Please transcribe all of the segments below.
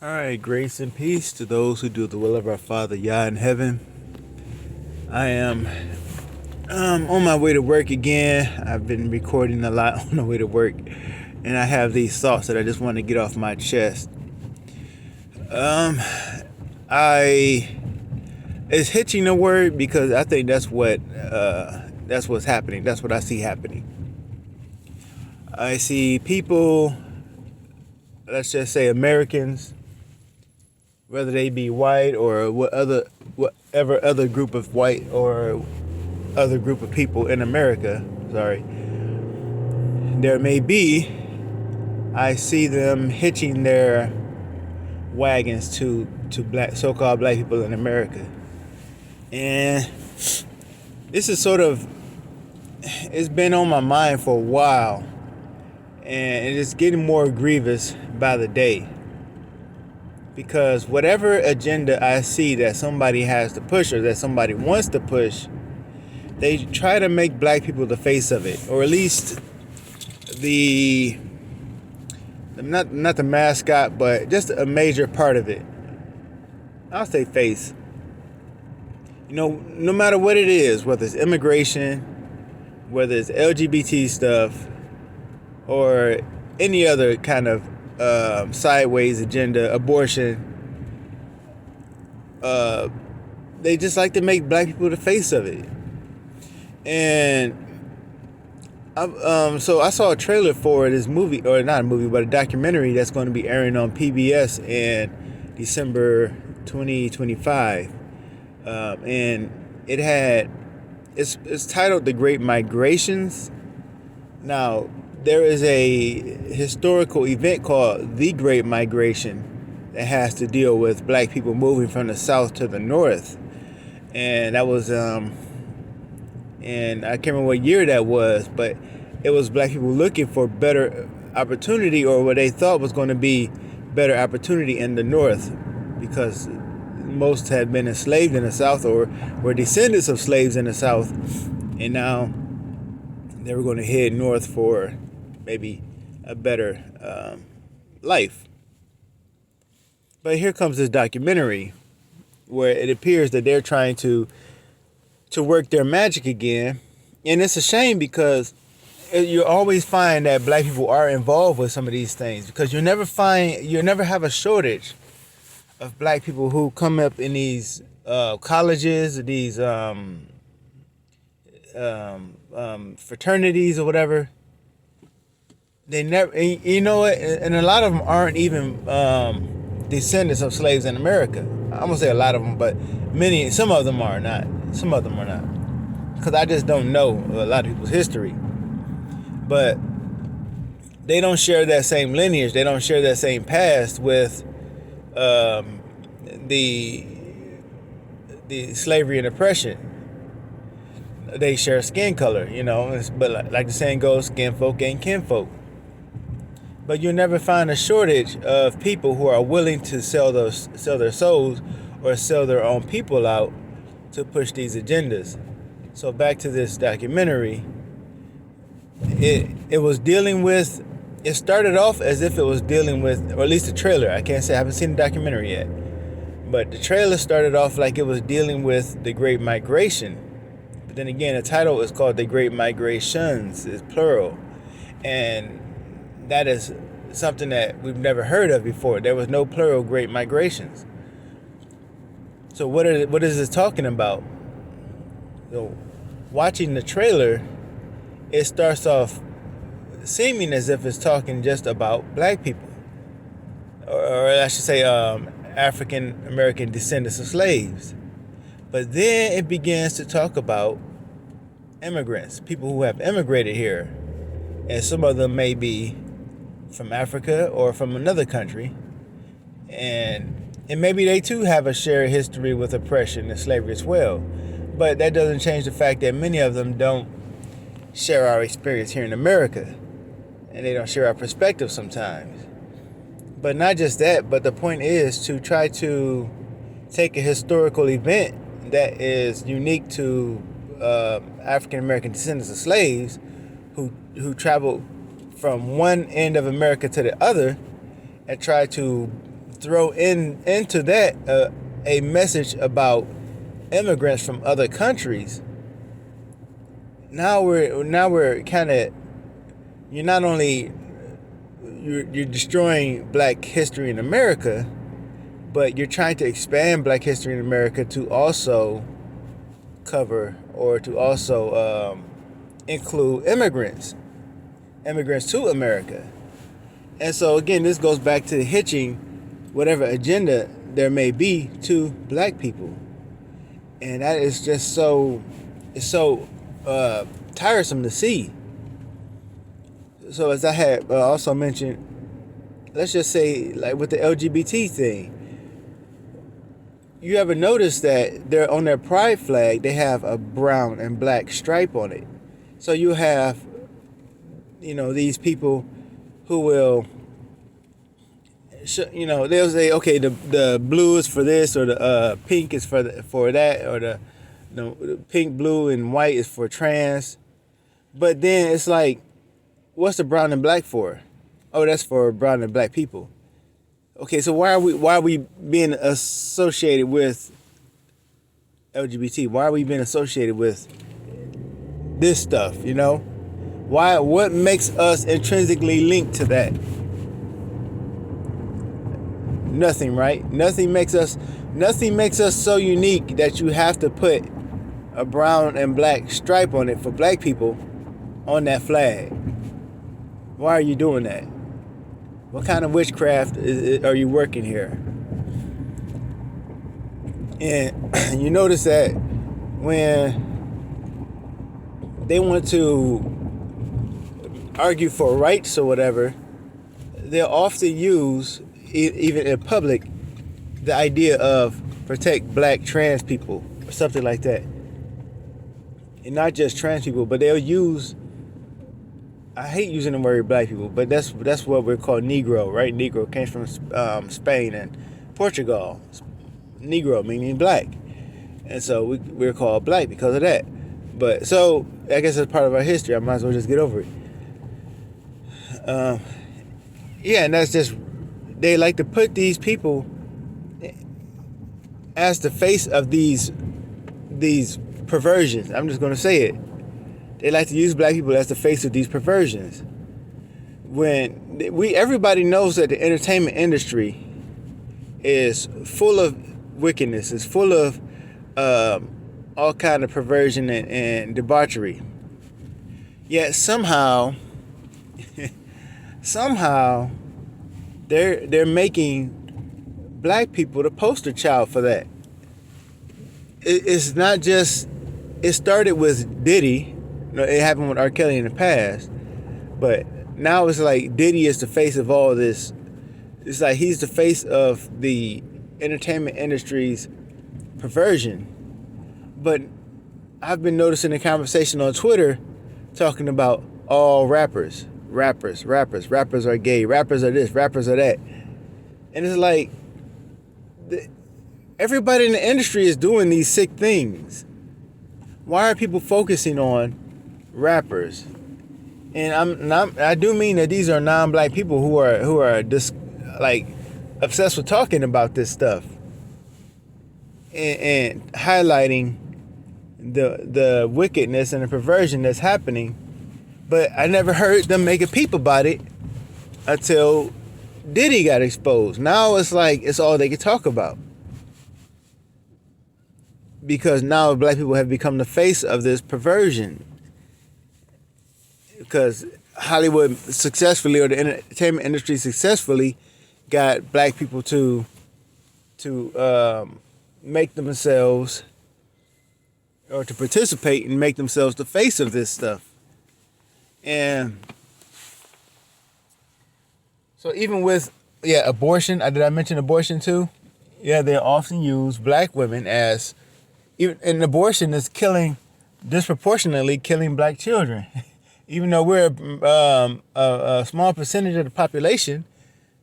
All right, grace and peace to those who do the will of our Father Yah in heaven. I am on my way to work again. I've been recording a lot on the way to work, and I have these thoughts that I just want to get off my chest. I is hitching a word because I think that's what's happening. That's what I see happening. I see people, let's just say Americans, whether they be white or whatever other group of white or other group of people in America, there may be, I see them hitching their wagons to black so-called black people in America. And this is it's been on my mind for a while, and it is getting more grievous by the day. Because whatever agenda I see that somebody has to push or that somebody wants to push, they try to make black people the face of it, or at least the not the mascot, but just a major part of it. I'll say face. No matter what it is, whether it's immigration, whether it's LGBT stuff, or any other kind of sideways agenda, abortion, they just like to make black people the face of it. And so I saw a trailer for this movie, or not a movie, but a documentary that's going to be airing on PBS in December 2025. And it's titled The Great Migrations. Now, there is a historical event called The Great Migration that has to deal with black people moving from the south to the north. And that was, and I can't remember what year that was, but it was black people looking for better opportunity, or what they thought was going to be better opportunity in the north, because most had been enslaved in the south or were descendants of slaves in the south. And now they were going to head north for maybe a better life. But here comes this documentary where it appears that they're trying to work their magic again. And it's a shame, because you always find that black people are involved with some of these things, because you'll never have a shortage of black people who come up in these colleges, these fraternities or whatever. They never, you know what? And a lot of them aren't even descendants of slaves in America. I'm gonna say a lot of them, but some of them are not. Some of them are not, because I just don't know a lot of people's history. But they don't share that same lineage. They don't share that same past with the slavery and oppression. They share skin color, but like the saying goes, skin folk ain't kinfolk. But you'll never find a shortage of people who are willing to sell their souls or sell their own people out to push these agendas. So back to this documentary, it was dealing with. It started off as if it was dealing with, or at least the trailer. I can't say, I haven't seen the documentary yet, but the trailer started off like it was dealing with the Great Migration. But then again, the title is called The Great Migrations, it's plural, and that is something that we've never heard of before. There was no plural Great Migrations. So what is this talking about? So watching the trailer, it starts off seeming as if it's talking just about black people, or I should say African American descendants of slaves. But then it begins to talk about immigrants, people who have immigrated here, and some of them may be from Africa or from another country, and maybe they too have a shared history with oppression and slavery as well. But that doesn't change the fact that many of them don't share our experience here in America, and they don't share our perspective sometimes. But not just that, but the point is to try to take a historical event that is unique to African American descendants of slaves who traveled from one end of America to the other, and try to throw into that a message about immigrants from other countries, now we're kind of, you're not only you're destroying Black history in America, but you're trying to expand Black history in America to also cover, or to also include immigrants to America. And so again, this goes back to hitching whatever agenda there may be to Black people, and that is just it's so tiresome to see. So as I had also mentioned, let's just say, like with the LGBT thing, you ever notice that they're on their pride flag, they have a brown and black stripe on it. So you have, these people who will, they'll say, okay, the blue is for this, or the pink is for that, or the pink, blue, and white is for trans. But then it's like, what's the brown and black for? Oh, that's for brown and black people. Okay, so why are we being associated with LGBT? Why are we being associated with this stuff? What makes us intrinsically linked to that? Nothing, right? Nothing makes us so unique that you have to put a brown and black stripe on it for Black people on that flag. Why are you doing that? What kind of witchcraft are you working here? And you notice that when they want to argue for rights or whatever, they'll often use, even in public, the idea of protect Black trans people or something like that. And not just trans people, but they'll use, I hate using the word Black people, but that's what we're called Negro, right? Negro came from Spain and Portugal. Negro meaning black. And so we're called Black because of that. But so I guess that's part of our history. I might as well just get over it. And that's just, they like to put these people as the face of these perversions. I'm just going to say it. They like to use Black people as the face of these perversions. When everybody knows that the entertainment industry is full of wickedness, is full of all kind of perversion and debauchery. Yet somehow they're making Black people the poster child for that. It's not just. It started with Diddy. It happened with R. Kelly in the past, but now it's like Diddy is the face of all this. It's like he's the face of the entertainment industry's perversion. But I've been noticing a conversation on Twitter talking about all rappers are gay, rappers are this, rappers are that. And it's like, everybody in the industry is doing these sick things. Why are people focusing on rappers? And I do mean that these are non-Black people who are just like obsessed with talking about this stuff and highlighting the wickedness and the perversion that's happening. But I never heard them make a peep about it until Diddy got exposed. Now it's like it's all they can talk about, because now Black people have become the face of this perversion. Because Hollywood successfully, or the entertainment industry successfully, got Black people to make themselves, or to participate and make themselves the face of this stuff. And so even with abortion, did I mention abortion too? Yeah, they often use Black women as, even, and abortion is disproportionately killing Black children. Even though we're a small percentage of the population,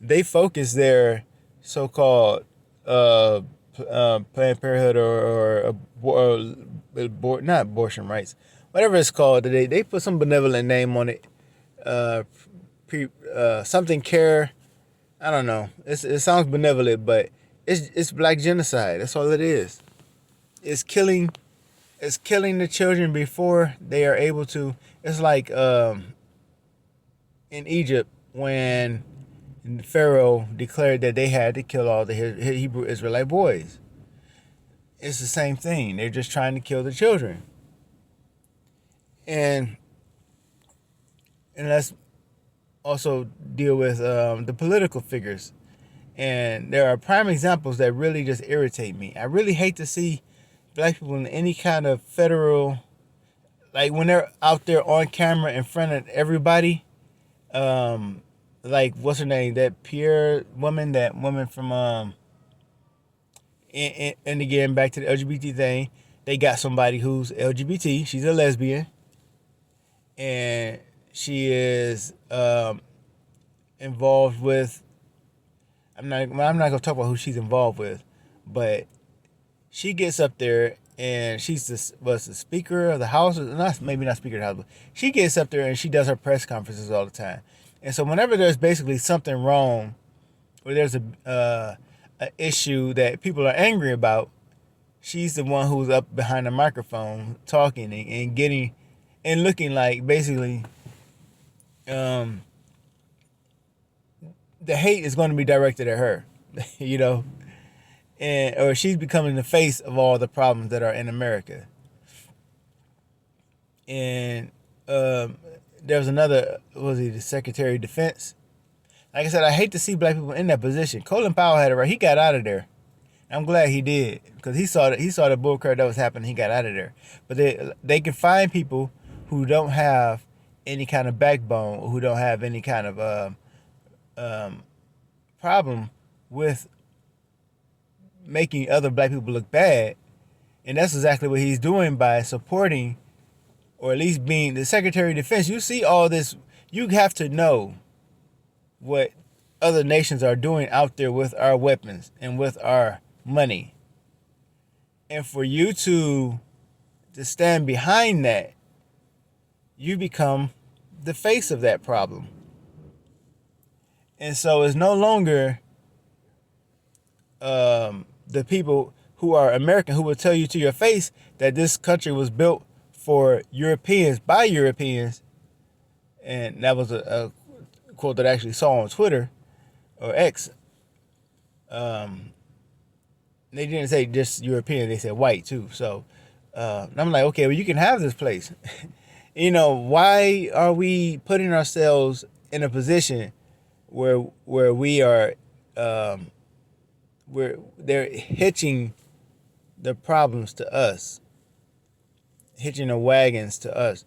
they focus their so-called Planned Parenthood or not abortion rights, whatever it's called. They put some benevolent name on it, something care, I don't know. It sounds benevolent, but it's black genocide. That's all it is. It's killing. It's killing the children before they are able to. It's like in Egypt when Pharaoh declared that they had to kill all the Hebrew Israelite boys. It's the same thing. They're just trying to kill the children, and let's also deal with the political figures. And there are prime examples that really just irritate me. I really hate to see black people in any kind of federal, like when they're out there on camera in front of everybody. Like what's her name? That woman from and again back to the LGBT thing. They got somebody who's LGBT. She's a lesbian, and she is involved with. I'm not gonna talk about who she's involved with, but she gets up there and she's the speaker of the house, maybe not speaker of the house, but she gets up there and she does her press conferences all the time. And so whenever there's basically something wrong, or there's a issue that people are angry about, she's the one who's up behind the microphone talking and getting and looking like basically the hate is going to be directed at her, you know, and or she's becoming the face of all the problems that are in America. And there was another, was he the Secretary of Defense? Like I said, I hate to see black people in that position. Colin Powell had it right. He got out of there. I'm glad he did because he saw the bullcrap that was happening. He got out of there. But they can find people who don't have any kind of backbone, or who don't have any kind of problem with making other black people look bad, and that's exactly what he's doing by supporting, or at least being the Secretary of Defense. You see all this, you have to know what other nations are doing out there with our weapons and with our money. And for you to stand behind that, you become the face of that problem. And so it's no longer the people who are American who will tell you to your face that this country was built for Europeans by Europeans. And that was a quote that I actually saw on Twitter or X. They didn't say just European, they said white too. So I'm like, okay, well, you can have this place. You know, why are we putting ourselves in a position where we are where they're hitching the problems to us, hitching the wagons to us?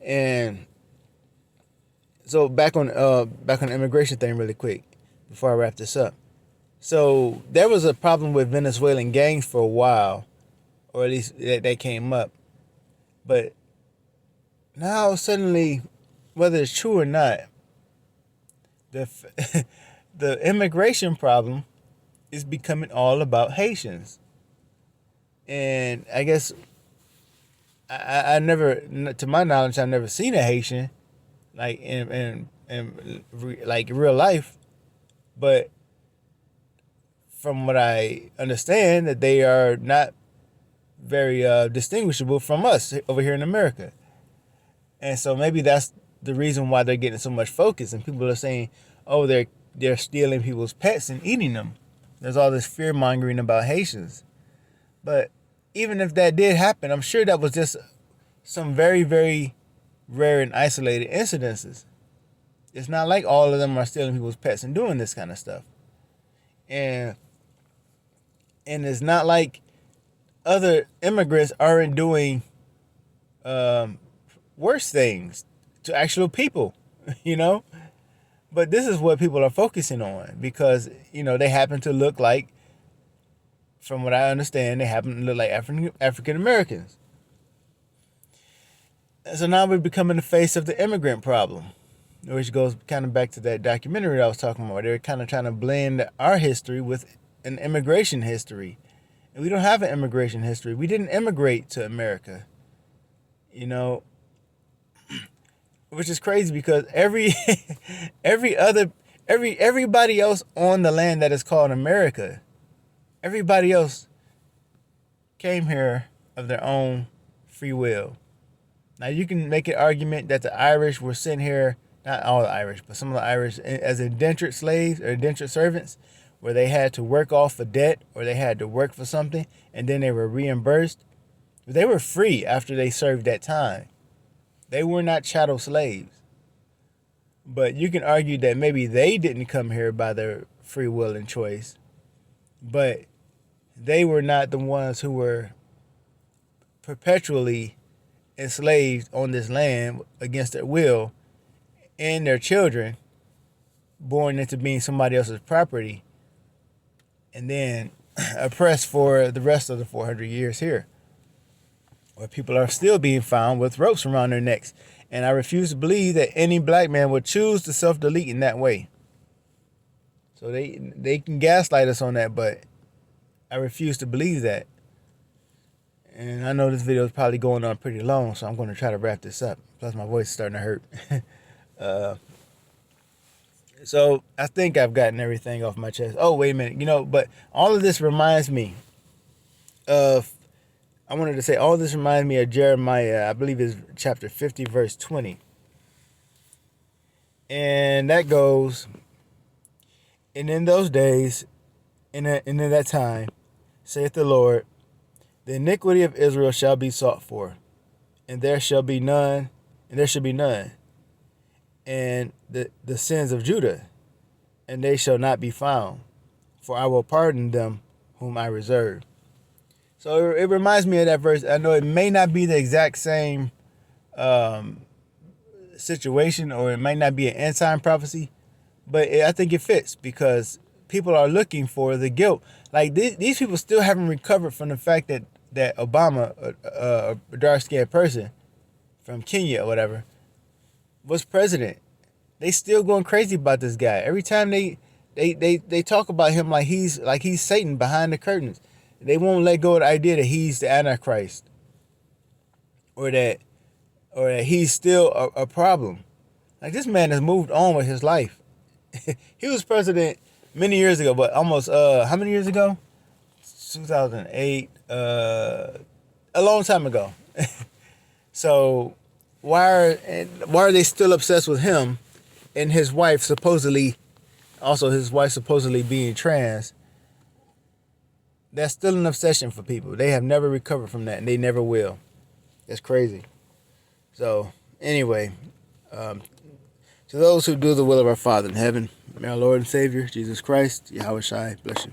And so back on the immigration thing really quick before I wrap this up. So there was a problem with Venezuelan gangs for a while, or at least that came up. But now suddenly, whether it's true or not, the immigration problem is becoming all about Haitians. And I guess I never, to my knowledge, I've never seen a Haitian like in like real life, but from what I understand, that they are not very distinguishable from us over here in America. And so maybe that's the reason why they're getting so much focus. And people are saying, oh, they're stealing people's pets and eating them. There's all this fear mongering about Haitians. But even if that did happen, I'm sure that was just some very, very rare and isolated incidences. It's not like all of them are stealing people's pets and doing this kind of stuff. And it's not like other immigrants aren't doing worse things to actual people, you know? But this is what people are focusing on because, you know, they happen to look like, from what I understand, they happen to look like African Americans. And so now we're becoming the face of the immigrant problem, which goes kind of back to that documentary I was talking about. They're kind of trying to blend our history with an immigration history. And we don't have an immigration history. We didn't immigrate to America, you know, which is crazy because every other, Everybody else on the land that is called America, everybody else came here of their own free will. Now you can make an argument that the Irish were sent here, not all the Irish, but some of the Irish as indentured slaves or indentured servants, where they had to work off a debt or they had to work for something and then they were reimbursed. They were free after they served that time. They were not chattel slaves. But you can argue that maybe they didn't come here by their free will and choice, but they were not the ones who were perpetually enslaved on this land against their will, and their children born into being somebody else's property and then oppressed for the rest of the 400 years here, where people are still being found with ropes around their necks. And I refuse to believe that any black man would choose to self-delete in that way. So they can gaslight us on that, but I refuse to believe that. And I know this video is probably going on pretty long, so I'm going to try to wrap this up. Plus, my voice is starting to hurt. So I think I've gotten everything off my chest. Oh, wait a minute. But all of this reminds me of, I wanted to say, all this reminds me of Jeremiah, I believe it's chapter 50, verse 20. And that goes, and in those days, and in that time, saith the Lord, the iniquity of Israel shall be sought for, and there shall be none, and there shall be none. And the sins of Judah, and they shall not be found, for I will pardon them whom I reserve. So it reminds me of that verse. I know it may not be the exact same situation, or it might not be an end time prophecy, but I think it fits because people are looking for the guilt. Like these people still haven't recovered from the fact that Obama, a dark-skinned person from Kenya or whatever, was president. They still going crazy about this guy. Every time they talk about him like he's Satan behind the curtains. They won't let go of the idea that he's the Antichrist, or that he's still a problem. Like, this man has moved on with his life. He was president many years ago, but almost how many years ago? 2008, a long time ago. So why are they still obsessed with him and his wife supposedly being trans? That's still an obsession for people. They have never recovered from that, and they never will. That's crazy. So anyway, to those who do the will of our Father in heaven, may our Lord and Savior Jesus Christ, Yahweh Shai, bless you.